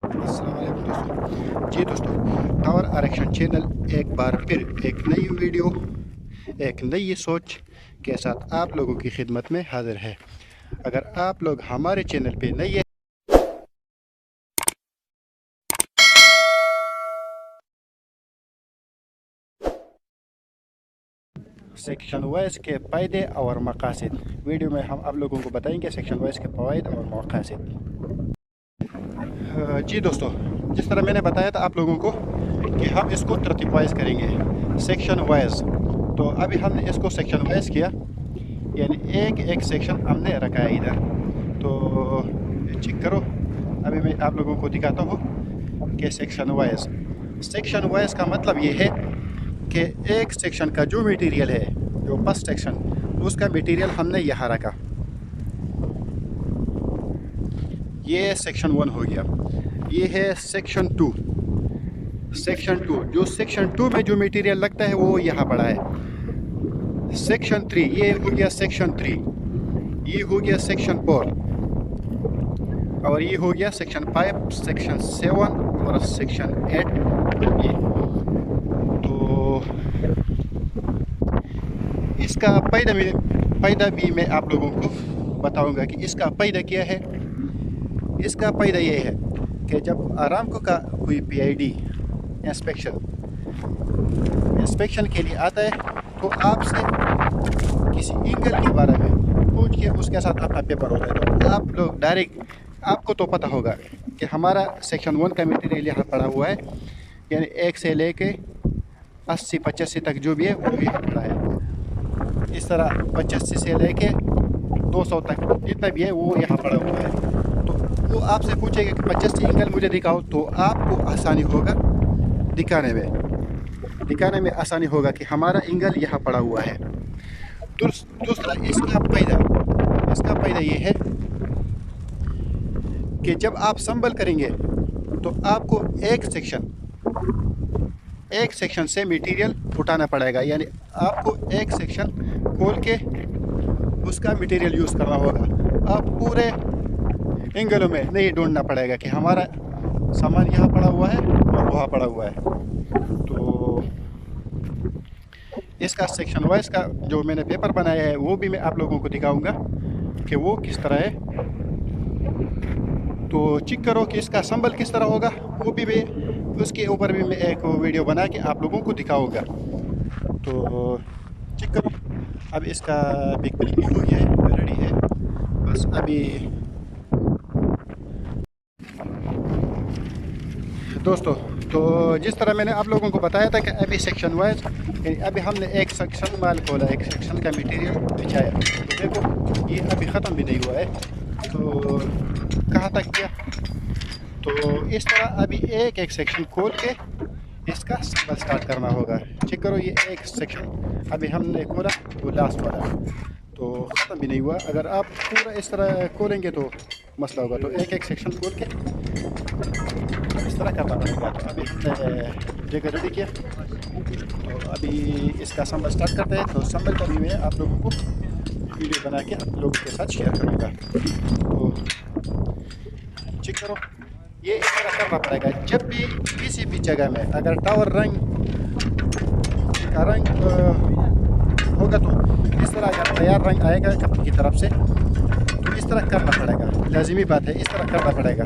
अस्सलाम वालेकुम दोस्तों। जी दोस्तों, टावर आरक्षण चैनल एक बार फिर एक नई वीडियो, एक नई सोच के साथ आप लोगों की खिदमत में हाजिर है। अगर आप लोग हमारे चैनल पे नए हैं, सेक्शन वाइज के फ़ायदे और मकासद वीडियो में हम आप लोगों को बताएंगे सेक्शन वाइज के फ़वाइद और मकासद। जी दोस्तों, जिस तरह मैंने बताया था आप लोगों को कि हम इसको तरतीब वाइज करेंगे, सेक्शन वाइज। तो अभी हमने इसको सेक्शन वाइज किया, यानी एक एक सेक्शन हमने रखा है इधर। तो चेक करो, अभी मैं आप लोगों को दिखाता हूँ कि सेक्शन वाइज का मतलब ये है कि एक सेक्शन का जो मटेरियल है, जो फर्स्ट सेक्शन, उसका मटेरियल हमने यहाँ रखा। ये सेक्शन 1 हो गया। ये है सेक्शन 2। जो सेक्शन 2 में जो मटेरियल लगता है वो यहाँ पड़ा है। सेक्शन 3, ये हो गया सेक्शन 3। ये हो गया सेक्शन 4 और ये हो गया सेक्शन 5, सेक्शन 7 और सेक्शन 8। ये तो इसका फ़ायदा भी मैं आप लोगों को बताऊंगा कि इसका फ़ायदा क्या है। इसका फ़ायदा ये है कि जब आरामको का कोई PID इंस्पेक्शन के लिए आता है तो आपसे किसी एंगल के बारे में पूछ के उसके साथ अपना पेपर होता है। तो आप लोग डायरेक्ट, आपको तो पता होगा कि हमारा सेक्शन 1 का मटेरियल यहाँ पड़ा हुआ है, यानी 1 से लेके 80-85 तक जो भी है वो यहाँ पड़ा है। इस तरह 85 से लेके 200 तक जितना भी है वो यहाँ पड़ा हुआ है। तो वो आपसे पूछेगा कि 85 एंगल मुझे दिखाओ, तो आपको आसानी होगा दिखाने में आसानी होगा कि हमारा एंगल यहाँ पड़ा हुआ है। दूसरा इसका फ़ायदा ये है कि जब आप संभल करेंगे तो आपको एक सेक्शन से मटेरियल उठाना पड़ेगा, यानी आपको एक सेक्शन खोल के उसका मटेरियल यूज़ करना होगा। आप पूरे एंगलों में नहीं ढूंढना पड़ेगा कि हमारा सामान यहाँ पड़ा हुआ है और वहाँ पड़ा हुआ है। तो इसका सेक्शन वाइज का जो मैंने पेपर बनाया है वो भी मैं आप लोगों को दिखाऊंगा कि वो किस तरह है। तो चेक करो कि इसका संबल किस तरह होगा, वो भी मैं उसके ऊपर भी मैं एक वीडियो बना के आप लोगों को दिखाऊंगा। तो चेक करो, अब इसका बिग बिल हो गया है, रेडी है। बस अभी दोस्तों, तो जिस तरह मैंने आप लोगों को बताया था कि अभी सेक्शन वाइज, अभी हमने एक सेक्शन माल खोला, एक सेक्शन का मटेरियल बिछाया। तो देखो ये अभी ख़त्म भी नहीं हुआ है, तो कहाँ तक गया। तो इस तरह अभी एक सेक्शन खोल के इसका संबल स्टार्ट करना होगा। चेक करो, ये एक सेक्शन अभी हमने खोला, वो लास्ट वाला, तो ख़त्म भी नहीं हुआ। अगर आप पूरा इस तरह खोलेंगे तो मसला होगा। तो एक सेक्शन खोल के इस तरह करना पड़ेगा। तो अभी हमने जगह रेडी किया, तो अभी इसका संबल स्टार्ट करते हैं। तो संबल का भी मैं आप लोगों को वीडियो बना के आप लोगों के साथ शेयर करूँगा। तो चेक करो, ये इस तरह करना पड़ेगा। जब भी किसी भी जगह में अगर टावर का रंग होगा तो इस तरह अगर तैयार रंग आएगा कंपनी की तरफ से, तो इस तरह करना पड़ेगा। लाजिमी बात है, इस तरह करना पड़ेगा।